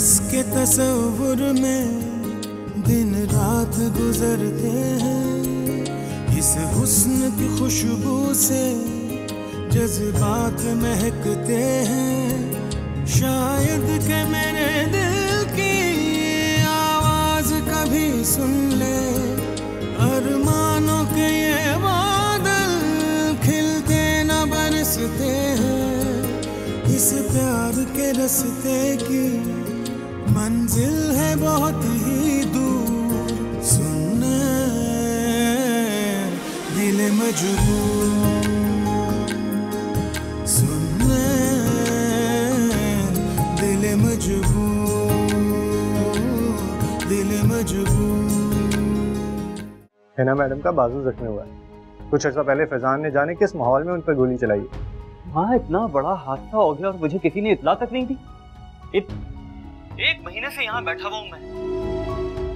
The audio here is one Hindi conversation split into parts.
जिसके तस्वुर में दिन रात गुजरते हैं, इस हुस्न की खुशबू से जज्बात महकते हैं। शायद के मेरे दिल की आवाज कभी सुन ले, अरमानों के ये बादल खिलते न बरसते हैं। इस प्यार के रास्ते की मंजिल है बहुत ही दूर, सुनने दिल मजबूर, सुनने दिल मजबूर, दिल मजबूर। हिना मैडम का बाजू जख्मी हुआ है। कुछ अर्सा पहले फैजान ने जाने किस माहौल में उन पर गोली चलाई। वहाँ इतना बड़ा हादसा हो गया और मुझे किसी ने इत्तला तक नहीं दी। एक महीने से यहाँ बैठा हुआ हूँ मैं,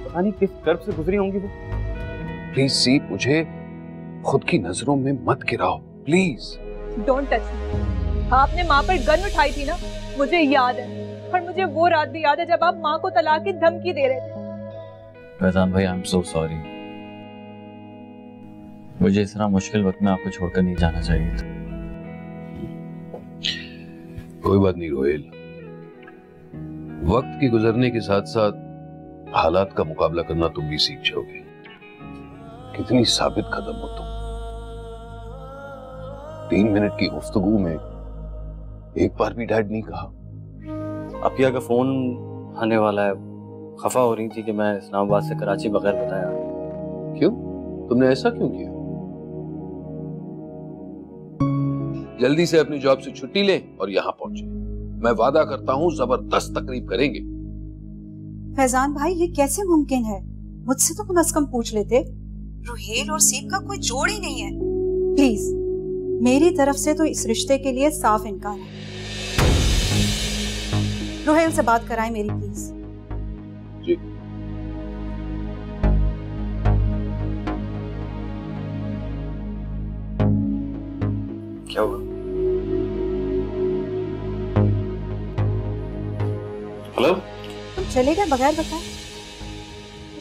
पता नहीं किस कर्ब से गुजरी होंगी वो। प्लीज सी, मुझे खुद की नजरों में मत गिराओ प्लीज। Don't touch me. आपने माँ पर गन उठाई थी ना, मुझे याद है। और मुझे वो रात भी याद है जब आप माँ को तलाक की धमकी दे रहे थे। फैजान भाई, आई एम सो सॉरी। मुझे इस तरह मुश्किल वक्त में आपको छोड़कर नहीं जाना चाहिए था। कोई बात नहीं रोहेल, वक्त के गुजरने के साथ साथ हालात का मुकाबला करना तुम भी सीख जाओगे। कितनी साबित कदम हो तुम। 3 मिनट की गुफ्तगू में एक बार भी डैड नहीं कहा। अपिया का फोन आने वाला है, खफा हो रही थी कि मैं इस्लामाबाद से कराची बगैर बताया। क्यों? तुमने ऐसा क्यों किया? जल्दी से अपनी जॉब से छुट्टी लें और यहाँ पहुंचे। मैं वादा करता हूँ जबरदस्त तकरीब करेंगे। फैजान भाई, ये कैसे मुमकिन है? मुझसे तो कम से कम पूछ लेते। रुहेल और सीप का कोई जोड़ ही नहीं है। प्लीज, मेरी तरफ से तो इस रिश्ते के लिए साफ इनकार है। रुहेल से बात कराएं मेरी प्लीज। जी। क्या हुआ? हेलो? तुम चले गए बगैर बताए?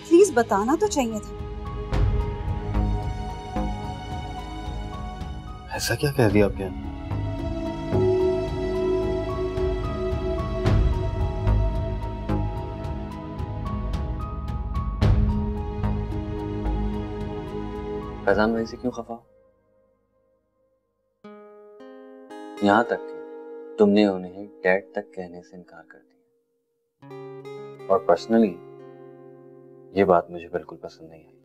प्लीज बताना तो चाहिए था। ऐसा क्या कह दिया आपने? फैजान भाई से क्यों खफा? यहां तक कि तुमने उन्हें डैड तक कहने से इनकार कर दिया। और पर्सनली ये बात मुझे बिल्कुल पसंद नहीं आई।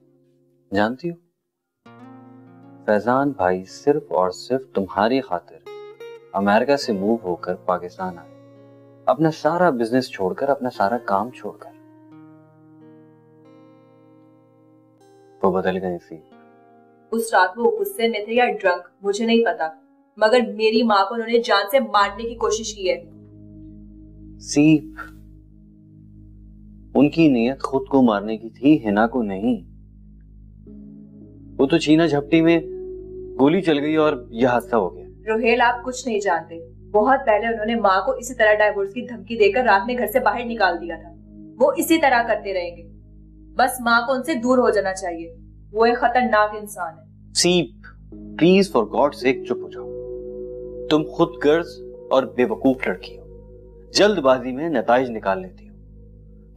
जानती हो, फैजान भाई सिर्फ और सिर्फ तुम्हारी खातिर अमेरिका से मूव होकर पाकिस्तान आए, अपना सारा बिजनेस छोड़कर, अपना सारा काम छोड़कर। वो बदल गई थी। उस रात वो गुस्से में थे या ड्रंक, मुझे नहीं पता, मगर मेरी माँ को उन्होंने जान से मारने की कोशिश की है। सीप, उनकी नीयत खुद को मारने की थी, हिना को नहीं। वो तो छीना झपटी में गोली चल गई और यह हादसा हो गया। रोहेल, आप कुछ नहीं जानते। बहुत पहले उन्होंने माँ को इसी तरह डाइवोर्स की धमकी देकर रात में घर से बाहर निकाल दिया था। वो इसी तरह करते रहेंगे। बस माँ को उनसे दूर हो जाना चाहिए। वो एक खतरनाक इंसान है। सीप, प्लीज फॉर गॉड सेक चुप हो जाओ। तुम खुद गर्ज और बेवकूफ लड़की हो, जल्दबाजी में नताइज निकाल लेती हो।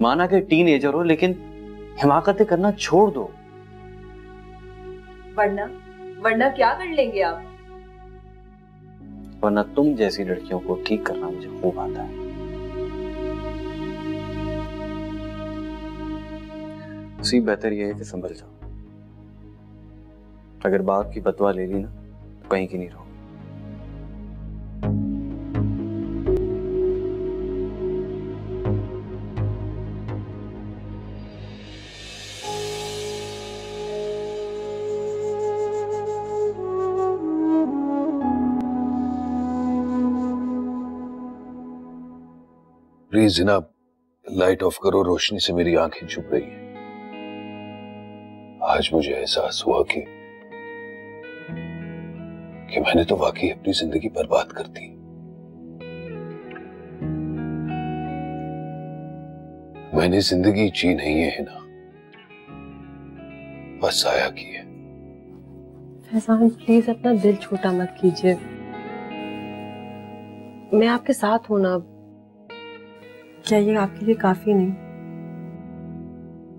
माना कि टीनेजर हो, लेकिन हिमाकतें करना छोड़ दो। वरना क्या कर लेंगे आप? वरना तुम जैसी लड़कियों को ठीक करना मुझे खूब आता है। सी, बेहतर यह है कि संभल जाओ। अगर बाप की बदवा ले ली ना, तो कहीं की नहीं रहोगे। प्लीज जनाब, लाइट ऑफ करो, रोशनी से मेरी आंखें चुभ रही हैं। आज मुझे एहसास हुआ कि मैंने तो वाकई अपनी जिंदगी बर्बाद कर दी। मैंने जिंदगी जी नहीं है ना, बस आया की है। फैजान प्लीज अपना दिल छोटा मत कीजिए, मैं आपके साथ हूं ना। क्या ये आपके लिए काफी नहीं?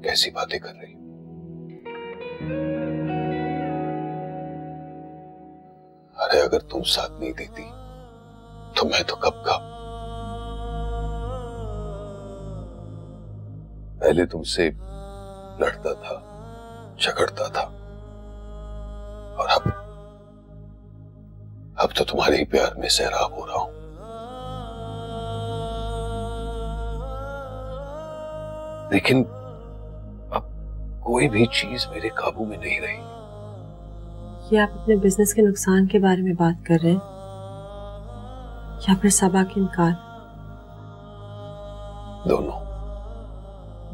कैसी बातें कर रही हो? अरे अगर तुम साथ नहीं देती तो मैं तो कब का पहले तुमसे लड़ता था, झगड़ता था, और अब तो तुम्हारे ही प्यार में सैराब हो रहा हूं। लेकिन अब कोई भी चीज मेरे काबू में नहीं रही। ये आप अपने बिजनेस के नुकसान के बारे में बात कर रहे हैं या फिर सबा के इनकार? दोनों।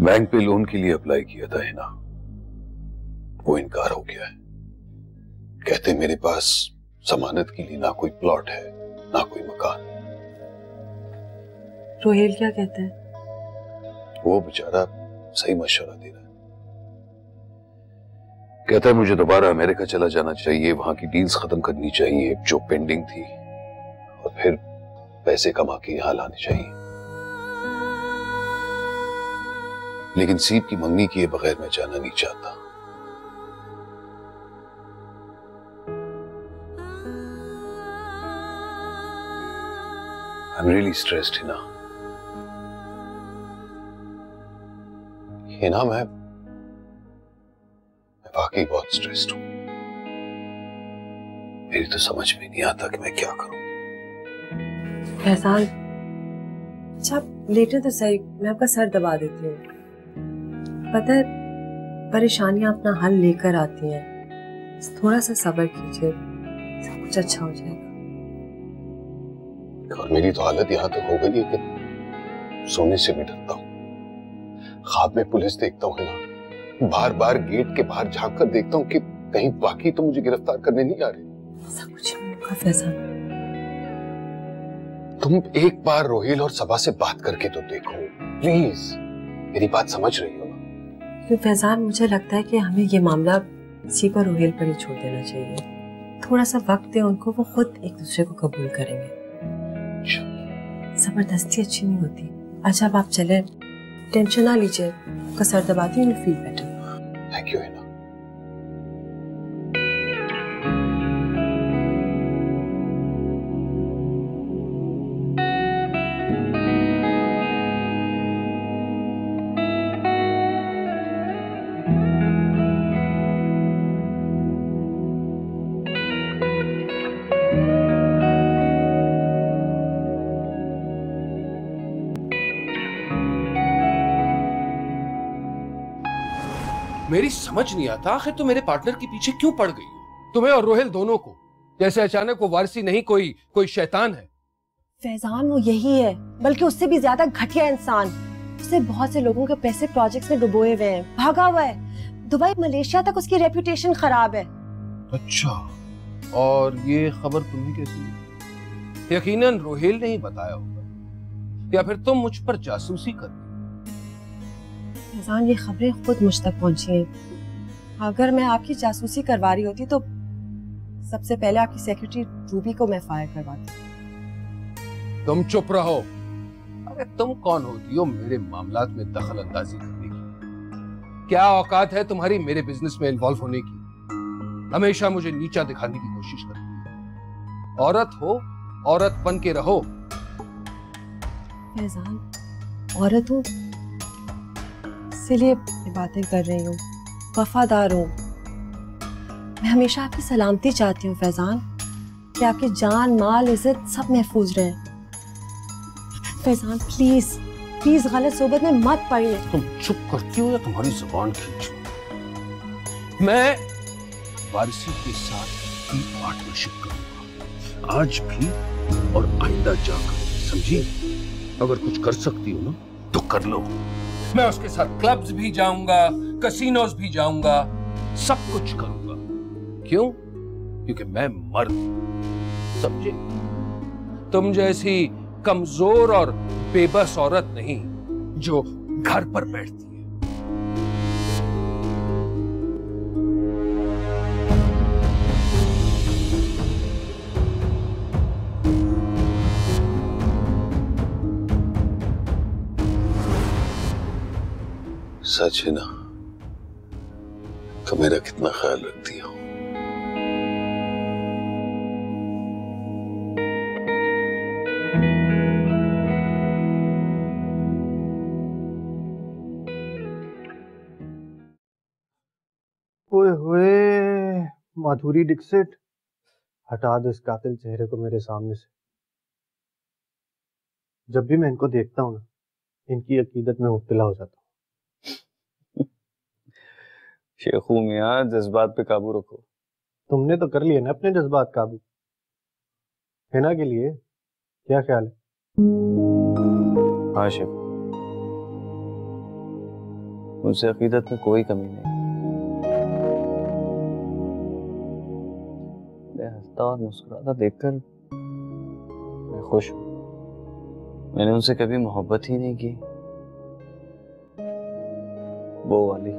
बैंक पे लोन के लिए अप्लाई किया था है ना, वो इनकार हो गया है। कहते मेरे पास जमानत के लिए ना कोई प्लॉट है ना कोई मकान। रोहेल क्या कहता है? वो बेचारा सही मशवरा दे रहा है। कहता है मुझे दोबारा अमेरिका चला जाना चाहिए, वहां की डील्स खत्म करनी चाहिए जो पेंडिंग थी, और फिर पैसे कमा के यहां लाने चाहिए। लेकिन सीप की मंगनी किए बगैर मैं जाना नहीं चाहता। I'm really stressed, हिना, मैं वाकई बहुत स्ट्रेस्ड हूं। मेरी तो समझ में नहीं आता कि मैं क्या करूं। फैजान अच्छा लेटे तो सही, मैं आपका सर दबा देती हूँ। पता है परेशानियां अपना हल लेकर आती हैं, थोड़ा सा सब्र कीजिए, सब कुछ अच्छा हो जाएगा। और मेरी तो हालत यहां तक हो गई है कि सोने से भी डरता हूं। ख्वाब में पुलिस देखता हूं ना, बार बार गेट के बाहर झांक कर देखता हूं कि कहीं बाकी तो मुझे गिरफ्तार करने नहीं आ रहे। सब कुछ होगा फैजान। तुम एक बार रोहेल और सबा से बात करके तो देखो प्लीज, मेरी बात समझ रही हो ना? तो फैजान मुझे लगता है कि हमें ये मामला सीप और रोहेल पर ही छोड़ देना चाहिए। थोड़ा सा वक्त दे उनको, वो खुद एक दूसरे को कबूल करेंगे। जबरदस्ती अच्छी नहीं होती। अच्छा अब आप चले, टेंशन ना लीजिए, आपका सर दबाती हूँ, feel better. Thank you Hina. मेरी समझ नहीं आता आखिर तुम मेरे पार्टनर के पीछे क्यों पड़ गई हो? तुम्हें और रोहेल दोनों को जैसे अचानक वो वारसी नहीं कोई शैतान है। फैजान वो यही है, बल्कि उससे भी ज्यादा घटिया इंसान। उसने बहुत से लोगों के पैसे प्रोजेक्ट्स में डुबोए हुए हैं, भागा हुआ है दुबई मलेशिया तक, उसकी रेपुटेशन खराब है। अच्छा, और ये खबर तुम्हें कैसी ली? यकीनन रोहेल ने ही बताया होगा, या फिर तुम मुझ पर जासूसी कर रही? फैजान ये खबरें खुद मुझ तक पहुंची हैं। अगर मैं आपकी जासूसी करवा रही होती तो सबसे पहले आपकी सेक्रेटरी रूबी को मैं फायर करवाती। तुम चुप रहो। अरे तुम कौन होती हो मेरे मामलात में दखल अंदाजी करने की? क्या औकात है तुम्हारी मेरे बिजनेस में इन्वॉल्व होने की? हमेशा मुझे नीचा दिखाने की कोशिश करती है। औरत हो, औरत बन के रहो। फैजान औरत हूँ इसीलिए बातें कर रही हूँ, वफादार हूँ। मैं हमेशा आपकी सलामती चाहती हूँ फैजान, कि आपकी जान माल इज्जत सब महफूज रहे। फैजान प्लीज प्लीज गलत सोबत में मत पड़िए। तुम चुप करती हो या तुम्हारी जुबान खींचूं? मैं वारिसी के साथ ही पार्टनरशिप करूंगा, आज भी और आइंदा जाकर, समझी? अगर कुछ कर सकती हो ना तो कर लो। मैं उसके साथ क्लब्स भी जाऊंगा, कसिनोज भी जाऊंगा, सब कुछ करूंगा। क्यों? क्योंकि मैं मर्द, समझे? तुम जैसी कमजोर और बेबस औरत नहीं, जो घर पर बैठती है। सच है ना कि मेरा कितना ख्याल रखती हो। ओए होए, माधुरी दीक्षित, हटा दो इस कातिल चेहरे को मेरे सामने से। जब भी मैं इनको देखता हूँ ना, इनकी अकीदत में मुब्तला हो जाता हूँ। शेखू मियां, जज्बात पे काबू रखो। तुमने तो कर लिया ना अपने जज्बात काबू। हिना के लिए क्या ख्याल है? हाँ शेखू, मुझसे अकीदत में कोई कमी नहीं। हंसता और मुस्कुराता देखकर मैं खुश हूं। मैंने उनसे कभी मोहब्बत ही नहीं की, वो वाली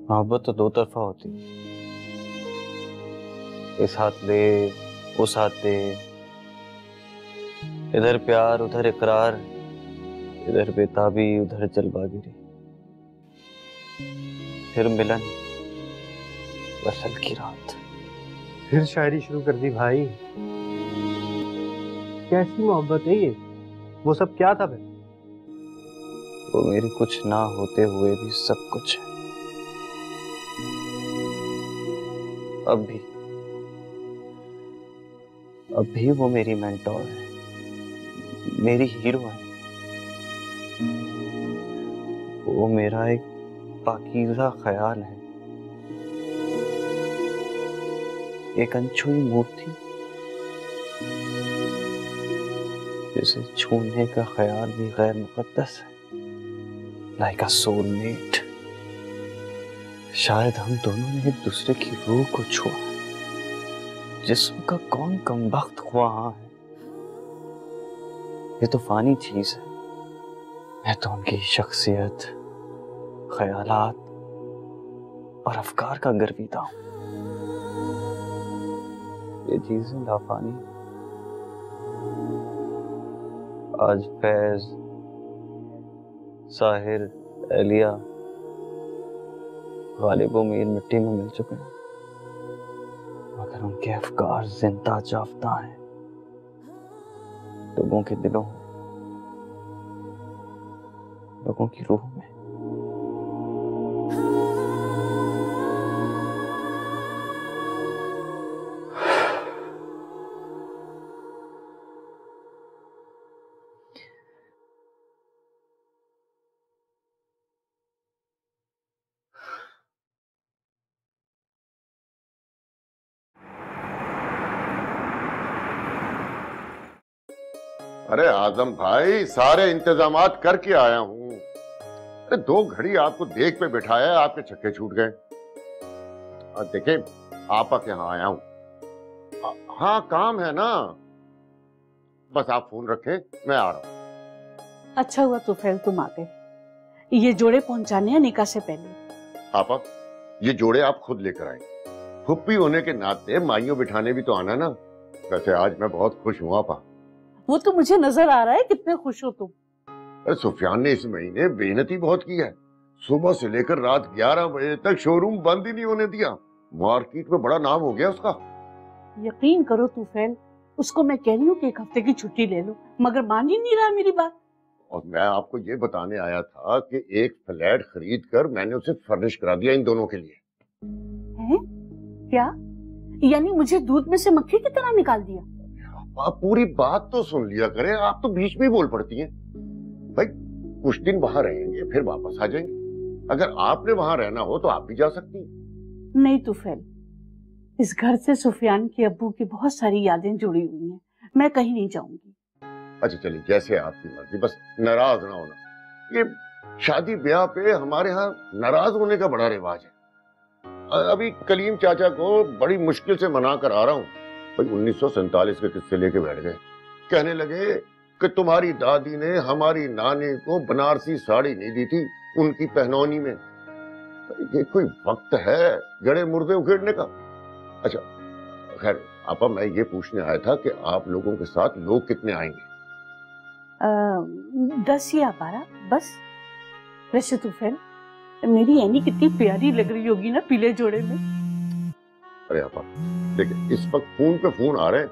मोहब्बत तो दो तरफा होती है। इस हाथ ले उस हाथ दे, इधर प्यार उधर इकरार, इधर बेताबी उधर जलवागिरी, फिर मिलन वसल की रात। फिर शायरी शुरू कर दी भाई। कैसी मोहब्बत है ये? वो सब क्या था? वो मेरी कुछ ना होते हुए भी सब कुछ है। अब भी वो मेरी मेंटोर है, मेरी हीरो है। वो मेरा एक पाकीज़ा ख्याल है, एक अनछुई मूर्ति जिसे छूने का ख्याल भी गैर मुकद्दस है। लाइक अ सोलमेट। शायद हम दोनों ने एक दूसरे की रूह को छुआ, जिस्म का कौन कमबख्त ख्वाहां है। ये तो फानी चीज है, मैं तो उनकी शख्सियत, ख्यालात और अफकार का गर्विदा हूं। ये चीजें लाफानी। आज फैज, साहिर, एलिया, गालिब मीर मिट्टी में मिल चुके हैं, मगर उनके अफकार जिंदा जाफता हैं लोगों के दिलों में, लोगों की रूह में। अरे आजम भाई, सारे इंतजामात करके आया हूं। अरे 2 घड़ी आपको देख पे बिठाया, आपके छक्के छूट गए। और देखे, आपा के यहाँ आया हूं। हाँ, काम है ना, बस आप फोन रखें, मैं आ रहा हूं। अच्छा हुआ तुफैल तुम आ गए। ये जोड़े पहुंचाने हैं निकाह से पहले। आपा, ये जोड़े आप खुद लेकर आए। फुप्पी होने के नाते माइयों बिठाने भी तो आना ना। वैसे आज मैं बहुत खुश हूँ आपा। वो तो मुझे नजर आ रहा है, कितने खुश हो तुम। अरे सुफियान ने इस महीने मेहनत बहुत की है। सुबह से लेकर रात 11 बजे तक शोरूम बंद ही नहीं होने दिया। मार्केट में बड़ा नाम हो गया उसका। यकीन करो तुफैल, उसको मैं कह रही हूँ कि 1 हफ्ते की छुट्टी ले लो, मगर मान ही नहीं रहा मेरी बात। और मैं आपको ये बताने आया था कि एक फ्लैट खरीद कर मैंने उसे फर्निश करा दिया इन दोनों के लिए। हैं? क्या? यानी मुझे दूध में से मक्खी की तरह निकाल दिया? आप पूरी बात तो सुन लिया करें, आप तो बीच में ही बोल पड़ती हैं। भाई कुछ दिन वहां रहेंगे, फिर वापस आ जाएंगे। अगर आपने वहां रहना हो तो आप भी जा सकती हैं। नहीं तुफैल, इस घर से सुफियान के अब्बू की बहुत सारी यादें जुड़ी हुई हैं, मैं कहीं नहीं जाऊंगी। अच्छा चलिए, जैसे आपकी मर्जी, बस नाराज ना होना। ये शादी ब्याह पे हमारे यहाँ नाराज होने का बड़ा रिवाज है। अभी कलीम चाचा को बड़ी मुश्किल से मना कर आ रहा हूँ। भाई 1947 के किस्से लेके बैठ गए। कहने लगे कि तुम्हारी दादी ने हमारी नानी को बनारसी साड़ी नहीं दी थी उनकी पहनौनी में। ये कोई वक्त है गड़े मुर्दे उखेड़ने का? अच्छा खैर आपा, मैं ये पूछने आया था कि आप लोगों के साथ लोग कितने आएंगे? 10 या 12 बस। वैसे तो फिर मेरी एनी कितनी प्यारी लग रही होगी ना पीले जोड़े में। अरे आपा देखिए, इस वक्त फोन पे फोन आ रहे हैं,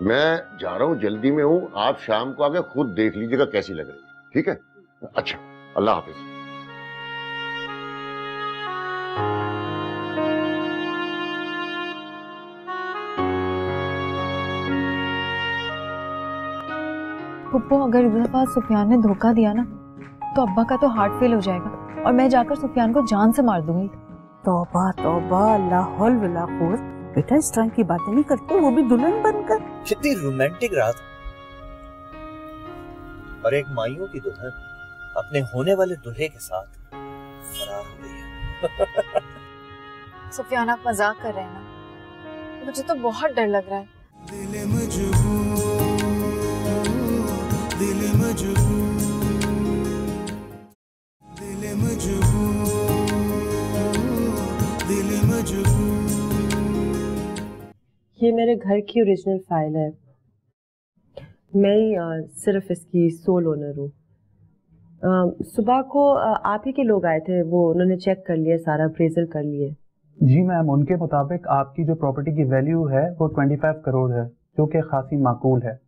मैं जा रहा हूँ, जल्दी में हूँ, आप शाम को आके खुद देख लीजिएगा कैसी लग रही है, ठीक है? अच्छा, अल्लाह हाफिज। पुप्पो, अगर इस दफा सुफियान ने धोखा दिया ना तो अब्बा का तो हार्ट फेल हो जाएगा और मैं जाकर सुफियान को जान से मार दूंगी। तौबा तौबा, ला हौल वला कुव्वत। बेटा इस तरह की बातें नहीं करते, वो भी दुल्हन बनकर। कितनी रोमांटिक रात, और एक माइयों की दुल्हन अपने होने वाले दूल्हे के साथ फरार हो गई है। सुफियान आप मजाक कर रहे हैं ना? मुझे तो बहुत डर लग रहा है। दिल मजबूर, दिल मजबूर, दिल मजबूर, दिल मजबूर। ये मेरे घर की ओरिजिनल फाइल है। मैं सिर्फ इसकी सोल ओनर हूँ। सुबह को आप ही के लोग आए थे, वो उन्होंने चेक कर लिया, सारा अप्रेजल कर लिए। जी मैम, उनके मुताबिक आपकी जो प्रॉपर्टी की वैल्यू है वो 25 करोड़ है, जो कि खासी माकूल है।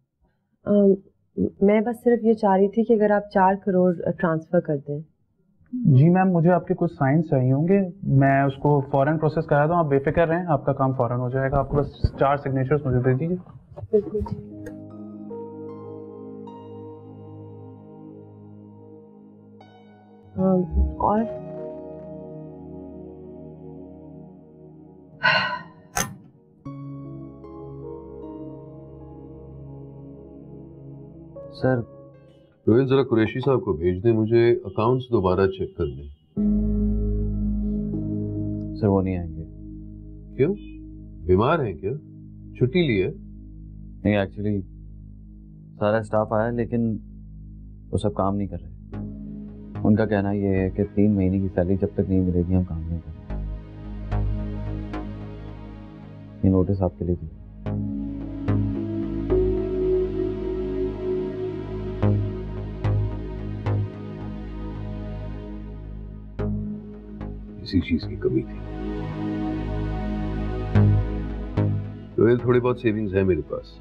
मैं बस सिर्फ ये चाह रही थी कि अगर आप 4 करोड़ ट्रांसफर कर दें। जी मैम, मुझे आपके कुछ साइंस चाहिए होंगे, मैं उसको फौरन प्रोसेस करा दूँ, आप बेफिक्र रहें, आपका काम फौरन हो जाएगा। आपको बस 4 सिग्नेचर्स मुझे दे दीजिए। बिल्कुल ठीक। और सर, रोहित जरा कुरैशी साहब को भेज दें, मुझे अकाउंट्स दोबारा चेक कर दें। सर वो नहीं आएंगे। क्यों, बीमार हैं क्या? छुट्टी ली है? नहीं, एक्चुअली सारा स्टाफ आया लेकिन वो सब काम नहीं कर रहे। उनका कहना ये है कि 3 महीने की सैलरी जब तक नहीं मिलेगी हम काम नहीं करेंगे। ये नोटिस आपके लिए थी। इसी चीज की कमी थी। रोहित, थोड़ी बहुत सेविंग्स है मेरे पास,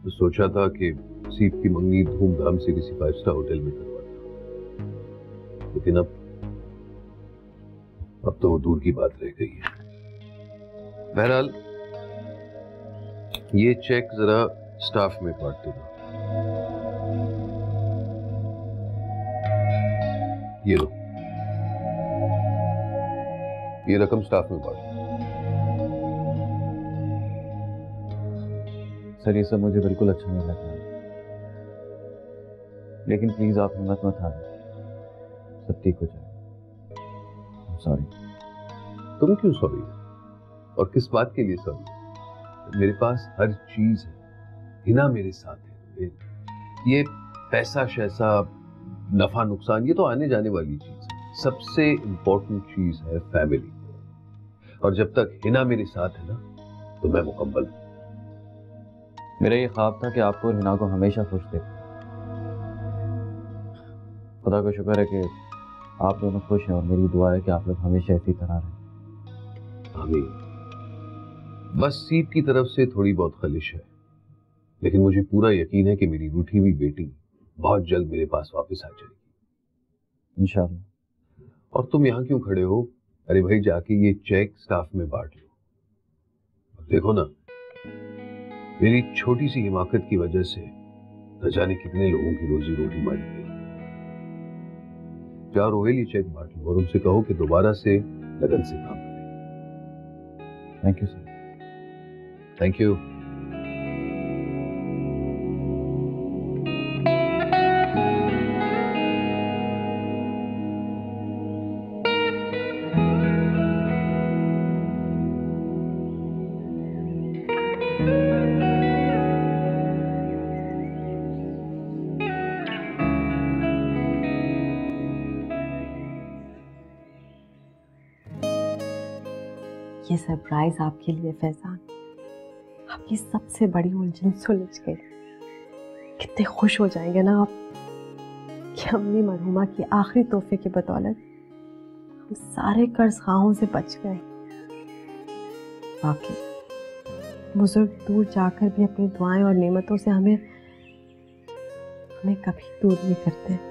तो सोचा था कि सीप की मंगनी धूमधाम से किसी 5 स्टार होटल में करवा, लेकिन अब तो वो दूर की बात रह गई है। बहरहाल ये चेक जरा स्टाफ में बांट देना। ये लो, ये रकम स्टाफ में बांट। सर ये सब मुझे बिल्कुल अच्छा नहीं लग रहा, लेकिन प्लीज आप हिम्मत मत हारें, सब ठीक हो जाए। सॉरी। तुम क्यों सॉरी, और किस बात के लिए सॉरी? मेरे पास हर चीज है, हिना मेरे साथ है। ये पैसा शैसा नफा नुकसान ये तो आने जाने वाली चीज है, सबसे इंपॉर्टेंट चीज है फैमिली, और जब तक हिना मेरे साथ है ना तो मैं मुकम्मल हूं। मेरा ये ख्वाब था कि आपको और हिना को हमेशा खुश देखूं। खुदा का शुक्र है कि आप दोनों खुश हैं, और मेरी दुआ है कि आप लोग हमेशा इसी तरह रहें। आमीन। बस सीप की तरफ से थोड़ी बहुत खलिश है, लेकिन मुझे पूरा यकीन है कि मेरी रूठी हुई बेटी बहुत जल्द मेरे पास वापस आ जाएगी इंशाअल्लाह। और तुम यहाँ क्यों खड़े हो? अरे भाई, जाके ये चेक स्टाफ में बांट लो। देखो ना, मेरी छोटी सी हिमाकत की वजह से न जाने कितने लोगों की रोजी रोटी मारी गई। जाओ रोहेल, ये चेक बांट लो और उनसे कहो कि दोबारा से लगन से काम करें। Thank you sir. Thank you. ये सरप्राइज आपके लिए फैजान, आपकी सबसे बड़ी उलझन सुलझ गई। कितने खुश हो जाएंगे ना आप कि अम्मी मरहुमा की आखिरी तोहफे की बदौलत हम सारे कर्ज खाओं से बच गए। वाकई बुजुर्ग दूर जाकर भी अपनी दुआएं और नेमतों से हमें कभी दूर नहीं करते।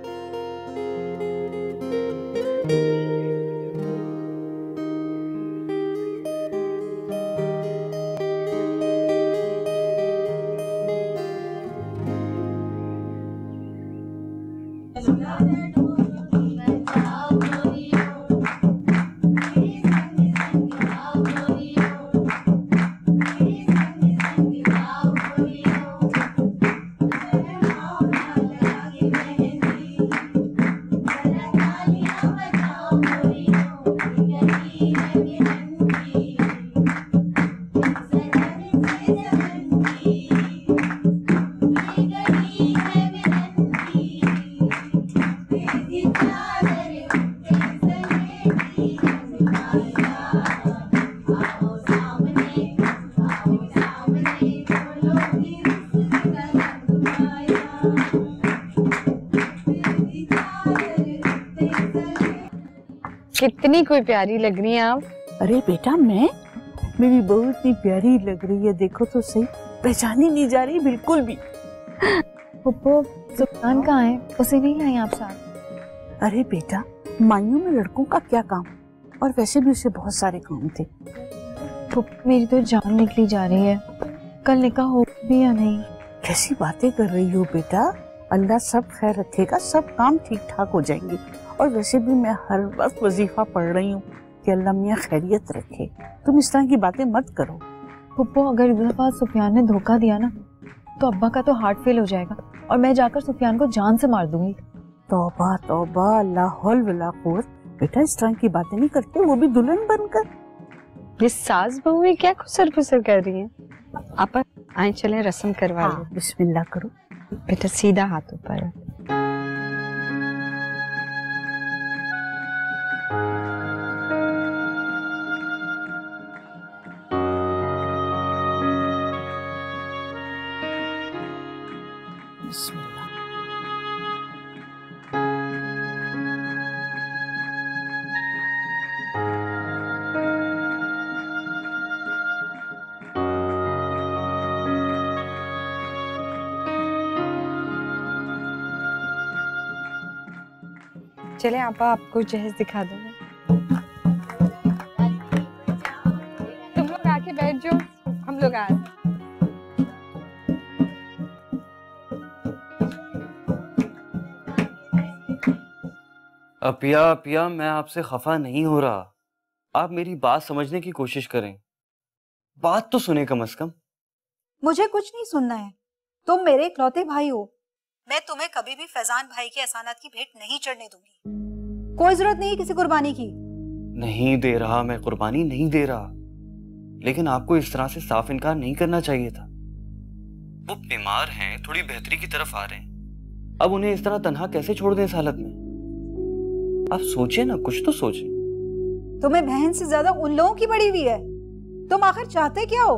कितनी कोई प्यारी लग रही हैं आप। अरे बेटा मेरी बहू इतनी प्यारी लग रही है, देखो तो सही, पहचानी नहीं जा रही बिल्कुल भी। पप्पो सुल्तान कहाँ है, उसे नहीं लाए आप साथ? अरे बेटा माइयों में लड़कों का क्या काम, और वैसे भी उसे बहुत सारे काम थे। पप्पो मेरी तो जान निकली जा रही है, कल निकाह हो भी या नहीं? कैसी बातें कर रही हो बेटा, अल्लाह सब खैर रखेगा, सब काम ठीक ठाक हो जाएंगे। और वैसे भी मैं हर वक्त वजीफा पढ़ रही हूँ कि अल्लाह मियाँ खैरियत रखे, तुम इस तरह की बातें मत करो। पप्पो अगर इस दफा सुफियान ने धोखा दिया ना तो अब्बा का तो हार्ट फेल हो जाएगा और मैं जाकर सुफियान को जान से मार दूंगी। तौबा तौबा, अल्लाह हौल वला कुव्वत। बेटा इस तरह की बातें नहीं करते, वो भी दुल्हन बनकर। ये सास बहू ये क्या खुसर खुसर कर रही हैं? आप आए चले रस्म करवा लो। बिस्मिल्लाह करो बेटा, सीधा हाथ ऊपर। चले आपा आपको जहेज दिखा दो। तुम लोग आके बैठ जाओ, हम लोग आ रहे हैं। अपिया मैं आपसे खफा नहीं हो रहा, आप मेरी बात समझने की कोशिश करें, बात तो सुने कम से कम। मुझे कुछ नहीं सुनना है, तुम मेरे इकलौते भाई हो, मैं तुम्हें कभी भी फैजान भाई के एहसानात की भेंट नहीं चढ़ने दूंगी। कोई जरूरत नहीं किसी कुर्बानी की। नहीं दे रहा, मैं कुर्बानी नहीं दे रहा, लेकिन आपको इस तरह से साफ इनकार नहीं करना चाहिए था। वो बीमार हैं, थोड़ी बेहतरी की तरफ आ रहे हैं, अब उन्हें इस तरह तन्हा कैसे छोड़ दें इस हालत में? आप सोचिए ना, कुछ तो सोचिए। तुम्हें बहन से ज्यादा उन लोगों की पड़ी हुई है, तुम आखिर चाहते क्या हो?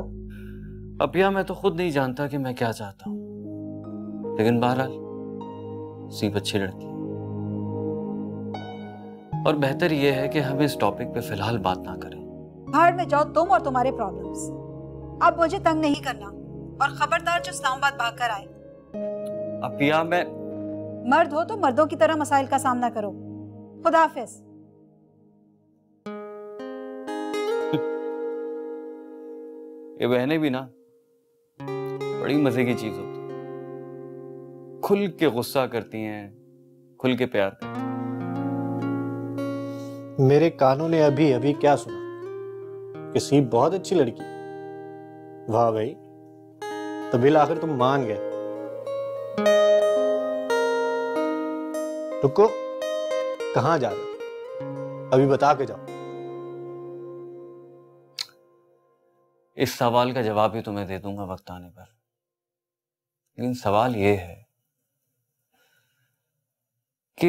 अपिया मैं तो खुद नहीं जानता कि मैं क्या चाहता हूँ, लेकिन बहरहाल सीप अच्छी लड़की है और बेहतर यह है कि हम इस टॉपिक पे फिलहाल बात ना करें। बाहर में जाओ तुम और तुम्हारे प्रॉब्लम्स, अब मुझे तंग नहीं करना, और खबरदार जो इस्लामाबाद भाग कर आए। अपिया मैं मर्द हो तो मर्दों की तरह मसाइल का सामना करो। खुदा हाफिज। ये बहनें भी ना बड़ी मजे की चीज होती, खुल के गुस्सा करती हैं, खुल के प्यार करती हैं। मेरे कानों ने अभी अभी क्या सुना कि सीप बहुत अच्छी लड़की। वाह भाई, तो बिल आखिर तुम मान गए। रुको, कहां जा रहे हो? अभी बता के जाओ। इस सवाल का जवाब भी तुम्हें दे दूंगा वक्त आने पर, लेकिन सवाल यह है कि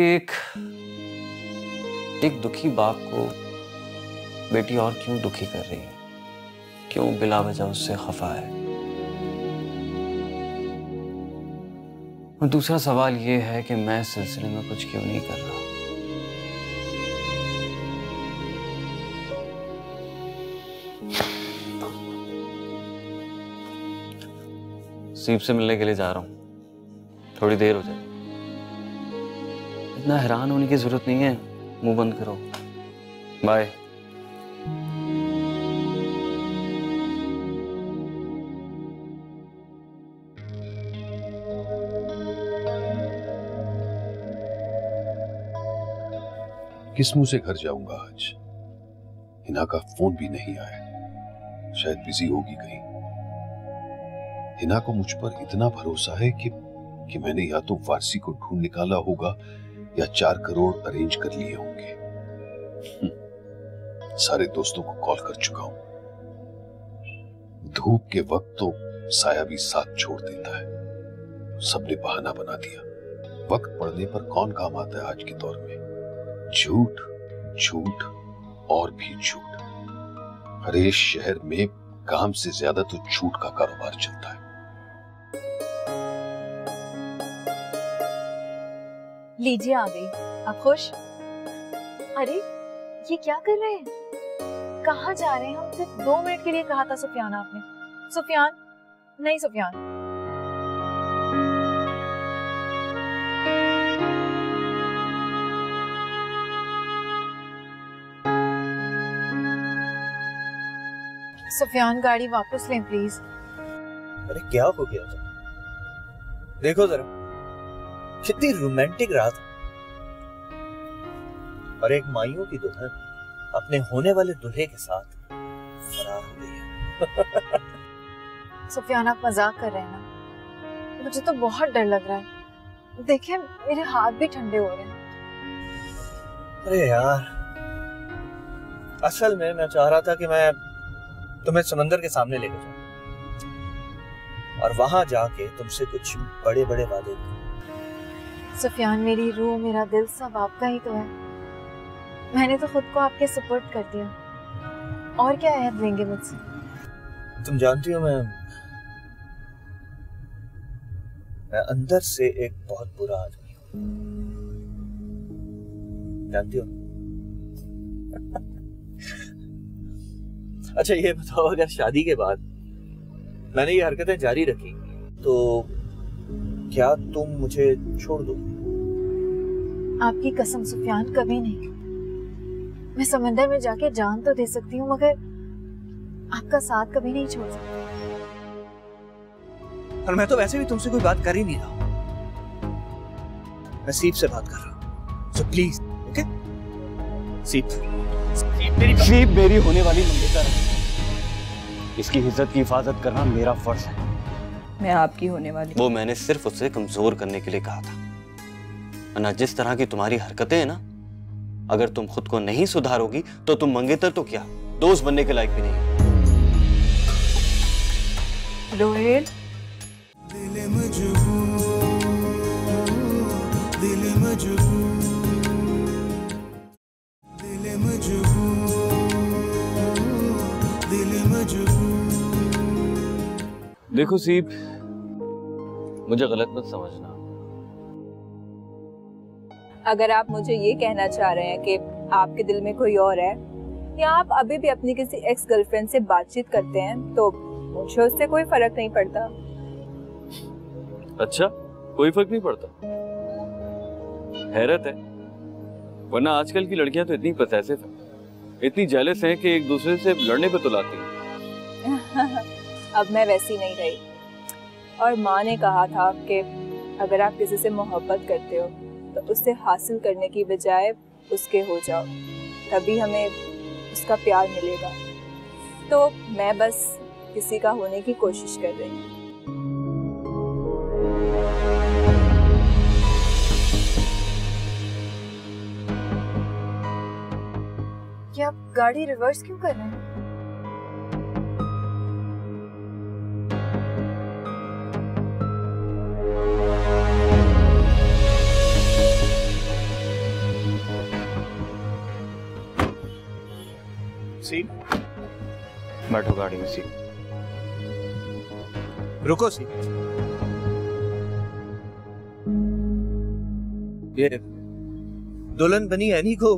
एक दुखी बाप को बेटी और क्यों दुखी कर रही है? क्यों बिला वजह उससे खफा है? और दूसरा सवाल यह है कि मैं इस सिलसिले में कुछ क्यों नहीं कर रहा? सीप से मिलने के लिए जा रहा हूं, थोड़ी देर हो जाए। इतना हैरान होने की जरूरत नहीं है, मुंह बंद करो। बाय। किस मुंह से घर जाऊंगा आज? हिना का फोन भी नहीं आया, शायद बिजी होगी कहीं। हिना को मुझ पर इतना भरोसा है कि मैंने या तो वारसी को ढूंढ निकाला होगा या 4 करोड़ अरेंज कर लिए होंगे। सारे दोस्तों को कॉल कर चुका हूं। धूप के वक्त तो साया भी साथ छोड़ देता है। सबने बहाना बना दिया। वक्त पड़ने पर कौन काम आता है आज के दौर में? झूठ, झूठ और भी झूठ। हर एक शहर में काम से ज्यादा तो झूठ का कारोबार चलता है। लीजिए आ गई। आप खुश? अरे ये क्या कर रहे हैं? कहाँ जा रहे हैं? हम सिर्फ 2 मिनट के लिए कहा था सुफियान आपने। सुफियान नहीं, सुफियान सुफियान गाड़ी वापस लें प्लीज। अरे क्या हो गया था? देखो जरा, कितनी रोमांटिक रात और एक माइयों की दुल्हन अपने होने वाले दूल्हे के साथ फरार हो गई है। सुफियान आप मजाक कर रहे हैं ना? मुझे तो बहुत डर लग रहा है। देखिए मेरे हाथ भी ठंडे हो रहे हैं। अरे यार, असल में मैं चाह रहा था कि मैं तुम्हें समंदर के सामने लेकर जाऊं और वहां जाके तुमसे कुछ बड़े बड़े वादे करूं। सुफियान मेरी रूह, मेरा दिल सब आपका ही तो है। मैंने तो खुद को आपके सुपुर्द कर दिया, और क्या अहद लेंगे मुझसे? तुम जानती हो मैं अंदर से एक बहुत बुरा आदमी हूं, जानती हो? अच्छा ये बताओ, अगर शादी के बाद मैंने ये हरकतें जारी रखी तो क्या तुम मुझे छोड़ दो? आपकी कसम सुफियान, कभी नहीं। मैं समंदर में जाके जान तो दे सकती हूँ, मगर आपका साथ कभी नहीं छोड़ सकती। और मैं तो वैसे भी तुमसे कोई बात कर ही नहीं रहा, मैं सीप से बात कर रहा हूँ। So please, okay? सीप मेरी होने वाली मंगेतर है। इसकी इज्जत की हिफाजत करना मेरा फर्ज है। मैं आपकी होने वाली। वो मैंने सिर्फ उसे कमजोर करने के लिए कहा था, वरना जिस तरह की तुम्हारी हरकतें हैं ना, अगर तुम खुद को नहीं सुधारोगी तो तुम मंगेतर तो क्या, दोस्त बनने के लायक भी नहीं। रोहिल, दिल मजबूर, दिल मजबूर, दिल मजबूर, दिल मजबूर। देखो सीप, मुझे गलत मत समझना। अगर आप मुझे ये कहना चाह रहे हैं कि आपके दिल में कोई और है, या आप अभी भी अपनी किसी एक्स गर्लफ्रेंड से बातचीत करते हैं, तो मुझे उससे कोई फर्क नहीं पड़ता। अच्छा, कोई फर्क नहीं पड़ता? हैरत है, वरना आजकल की लड़कियां तो इतनी पसेसिव हैं, इतनी जेलस हैं कि एक दूसरे से लड़ने पे तुलाती हैं। अब मैं वैसी नहीं रही, और माँ ने कहा था कि अगर आप किसी से मोहब्बत करते हो तो उससे हासिल करने की बजाय उसके हो जाओ, तभी हमें उसका प्यार मिलेगा। तो मैं बस किसी का होने की कोशिश कर रही हूँ। क्या आप गाड़ी रिवर्स क्यों कर रहे हैं? बैठो गाड़ी में सी। रुको सी। ये दुल्हन बनी एनी को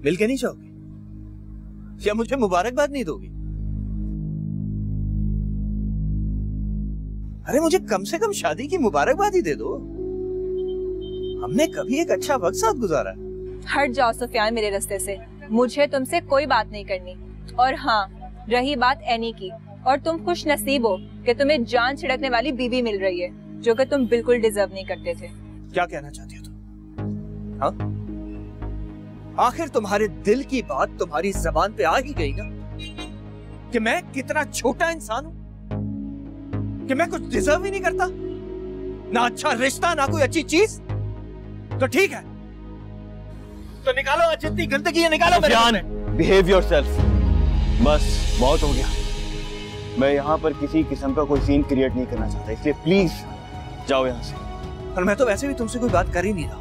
मिलके नहीं चाहोगे या मुझे मुबारकबाद नहीं दोगी? अरे मुझे कम से कम शादी की मुबारकबाद ही दे दो। हमने कभी एक अच्छा वक्त साथ गुजारा। हट जाओ सुफियान मेरे रास्ते से, मुझे तुमसे कोई बात नहीं करनी। और हाँ, रही बात एनी की, और तुम खुश नसीब हो कि तुम्हें जान छिड़कने वाली बीवी मिल रही है, जो कि तुम बिल्कुल डिजर्व नहीं करते थे। क्या कहना चाहती हो तुम? हाँ? आखिर तुम्हारे दिल की बात तुम्हारी जबान पे आ ही गई ना कि मैं कितना छोटा इंसान हूं, कि मैं कुछ डिजर्व ही नहीं करता, ना अच्छा रिश्ता ना कोई अच्छी चीज। तो ठीक है, तो निकालो आज जितनी गंदगी है निकालो मेरे मन में। Behave yourself. बस बहुत हो गया। मैं यहाँ पर किसी किस्म का कोई सीन क्रिएट नहीं करना चाहता, इसलिए प्लीज जाओ यहाँ से। और मैं तो वैसे भी तुमसे कोई बात कर ही नहीं रहा,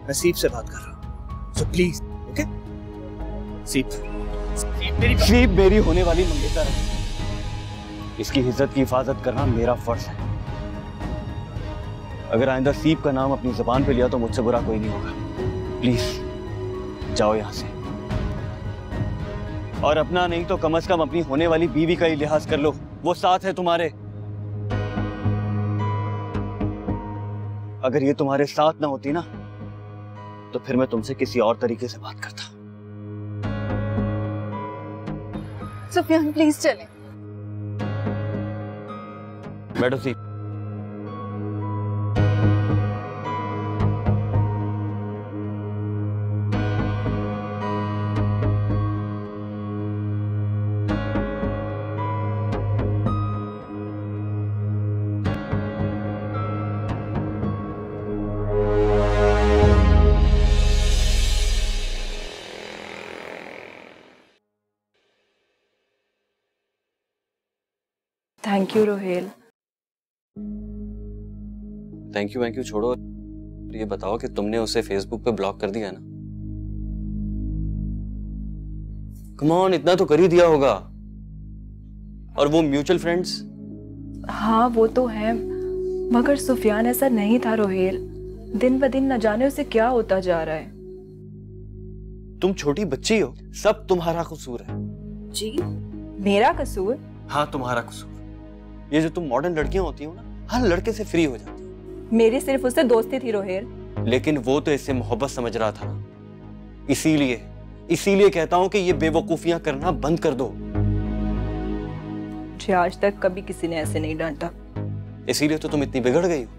मैं सीप से बात कर रहा हूँ। So please, okay? सीप मेरी होने वाली मंगेतर है। इसकी इज्जत की हिफाजत करना मेरा फर्ज है। अगर आइंदा सीप का नाम अपनी जुबान पे लिया तो मुझसे बुरा कोई नहीं होगा। प्लीज जाओ यहां से, और अपना नहीं तो कम से कम अपनी होने वाली बीवी का ही लिहाज कर लो, वो साथ है तुम्हारे। अगर ये तुम्हारे साथ ना होती ना तो फिर मैं तुमसे किसी और तरीके से बात करता। सुफियान प्लीज चलें। बैठो सीप। Thank you Rohel. Thank you छोड़ो, ये बताओ कि तुमने उसे फेसबुक पे ब्लॉक कर दिया ना? कम ऑन, इतना तो कर ही दिया होगा। और वो म्यूचुअल फ्रेंड्स? हाँ वो तो है, मगर सुफियान ऐसा नहीं था रोहेल। दिन ब दिन न जाने उसे क्या होता जा रहा है। तुम छोटी बच्ची हो, सब तुम्हारा कसूर है। जी मेरा कसूर? हाँ तुम्हारा कसूर। ये जो तुम मॉडर्न लड़कियां होती हो ना, हर लड़के से फ्री हो जाती हो। मेरी सिर्फ उससे दोस्ती थी रोहेल। लेकिन वो तो इससे मोहब्बत समझ रहा था ना, इसीलिए कहता हूं कि ये बेवकूफियां करना बंद कर दो। मुझे आज तक कभी किसी ने ऐसे नहीं डांटा, इसीलिए तो तुम इतनी बिगड़ गई हो।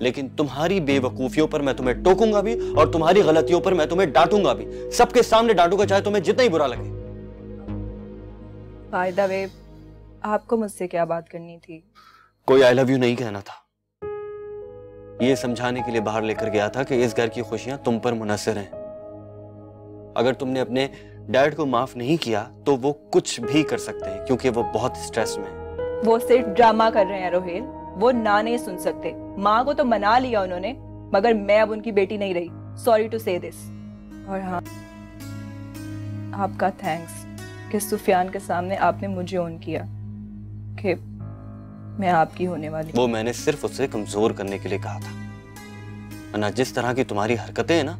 लेकिन तुम्हारी बेवकूफियों पर मैं तुम्हें टोकूंगा भी, और तुम्हारी गलतियों पर मैं तुम्हें डांटूंगा भी। सबके सामने डांटूंगा, चाहे तुम्हें जितना ही बुरा लगे। बाय द वे, आपको मुझसे क्या बात करनी थी? कोई आई लव यू नहीं कहना था, ये समझाने के लिए बाहर लेकर गया था कि इस घर की खुशियां तुम पर मुनहसर हैं। अगर तुमने अपने डैड को माफ नहीं किया तो वो कुछ भी कर सकते हैं, क्योंकि वो बहुत स्ट्रेस में है। वो सिर्फ ड्रामा कर रहे हैं रोहेल, वो ना नहीं सुन सकते। माँ को तो मना लिया उन्होंने, मगर मैं अब उनकी बेटी नहीं रही। सॉरी टू से दिस। और हाँ, आपका थैंक्स कि सुफियान के सामने आपने मुझे ऑन किया कि मैं आपकी होने वाली। वो मैंने सिर्फ उसे कमजोर करने के लिए कहा था, वरना जिस तरह की तुम्हारी हरकतें हैं ना,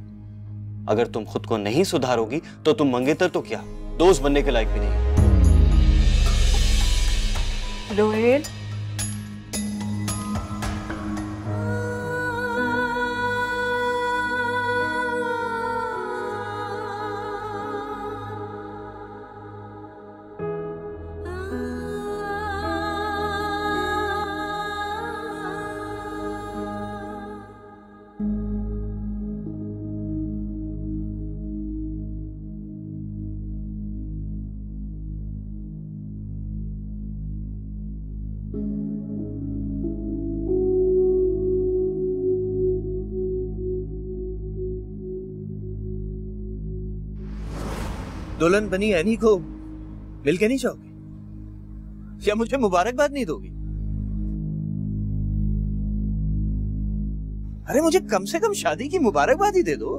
अगर तुम खुद को नहीं सुधारोगी तो तुम मंगेतर तो क्या, दोस्त बनने के लायक भी नहीं। रोहेल, दुल्हन बनी एनी को मिलके नहीं चाहोगे या मुझे मुबारकबाद नहीं दोगी? अरे मुझे कम से कम शादी की मुबारकबाद ही दे दो।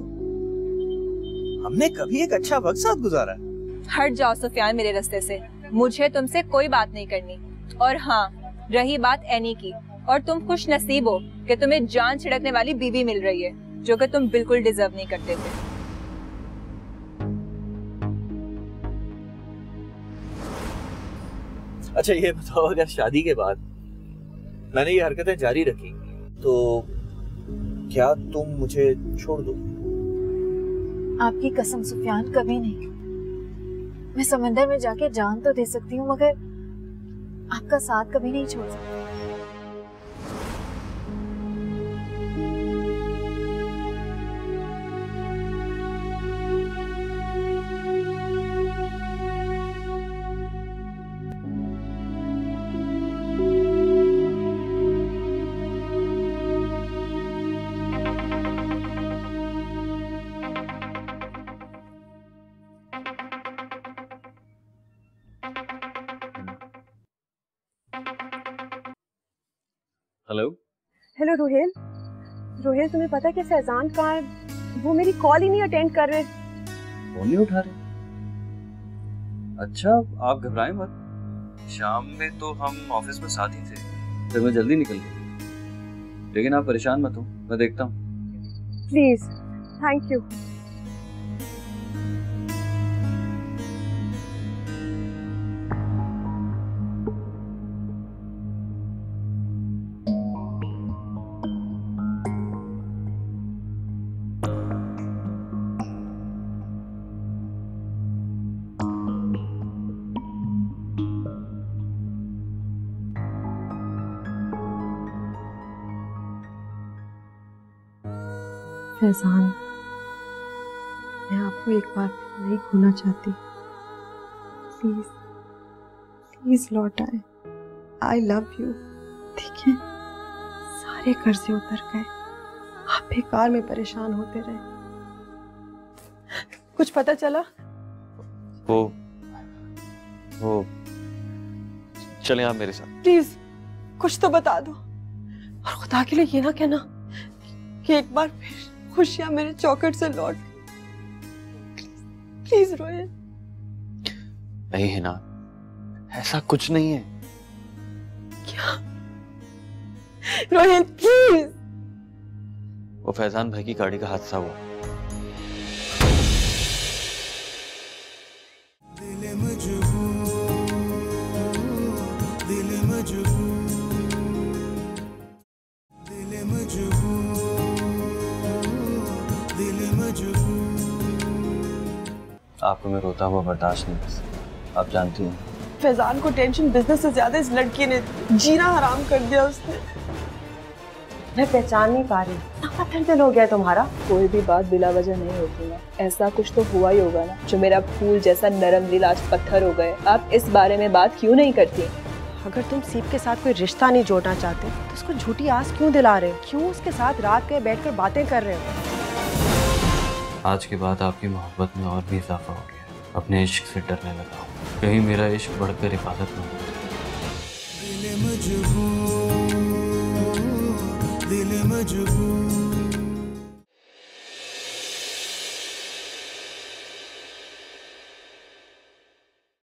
हमने कभी एक अच्छा वक्त साथ गुजारा है। हट जाओ सुफियान मेरे रास्ते से, मुझे तुमसे कोई बात नहीं करनी। और हाँ, रही बात एनी की, और तुम खुश नसीब हो कि तुम्हें जान छिड़कने वाली बीवी मिल रही है, जो कि तुम बिल्कुल डिजर्व नहीं करते थे। अच्छा ये बताओ, अगर शादी के बाद मैंने ये हरकतें जारी रखी तो क्या तुम मुझे छोड़ दो? आपकी कसम सुफियान, कभी नहीं। मैं समंदर में जाके जान तो दे सकती हूँ, मगर आपका साथ कभी नहीं छोड़ सकती। Hello hello Rohel. रोहेल, तुम्हें पता है कि फैजान कहाँ है? वो मेरी कॉल ही नहीं अटेंड कर रहे। फोन नहीं उठा रहे? अच्छा आप घबराएं मत, शाम में तो हम ऑफिस में साथ ही थे, फिर मैं जल्दी निकल गया। लेकिन आप परेशान मत हो, मैं देखता हूँ। Please, thank you. फैजान, मैं आपको एक बार नहीं खोना चाहती। प्लीज प्लीज लौट आए। I love you. ठीक है, सारे कर्जे उतर गए, आप बेकार में परेशान होते रहे। कुछ पता चला? वो चले आप मेरे साथ। प्लीज कुछ तो बता दो, और खुदा के लिए ये ना कहना कि एक बार फिर खुशियां मेरे चौखट से लौट। प्लीज रोहित। नहीं है ना, ऐसा कुछ नहीं है। क्या? रोहित प्लीज। वो फैजान भाई की गाड़ी का हादसा हुआ। दिल मजबूर, दिल मजबूर, दिल मजबूर, दिल मजबूर। आपको मैं रोता हुआ बर्दाश्त नहीं कर सकता, आप जानती हैं। फैजान को टेंशन बिजनेस से ज्यादा इस लड़की ने जीना हराम कर दिया। उसने, मैं पहचान नहीं पा रही, पत्थर दिल हो गया तुम्हारा। कोई भी बात बिला वजह नहीं होती ना, ऐसा कुछ तो हुआ ही होगा ना, जो मेरा फूल जैसा नरम दिल आज पत्थर हो गए। आप इस बारे में बात क्यों नहीं करती? अगर तुम सीप के साथ कोई रिश्ता नहीं जोड़ना चाहते तो उसको झूठी आस क्यों दिला रहे हो? क्यों उसके साथ रात के बैठकर बातें कर रहे हो? आज के बाद आपकी मोहब्बत में और भी इजाफा हो गया। अपने इश्क से डरने लगा हूँ, कहीं मेरा इश्क बढ़कर इबादत न हो। दिल मजबूर, दिल मजबूर।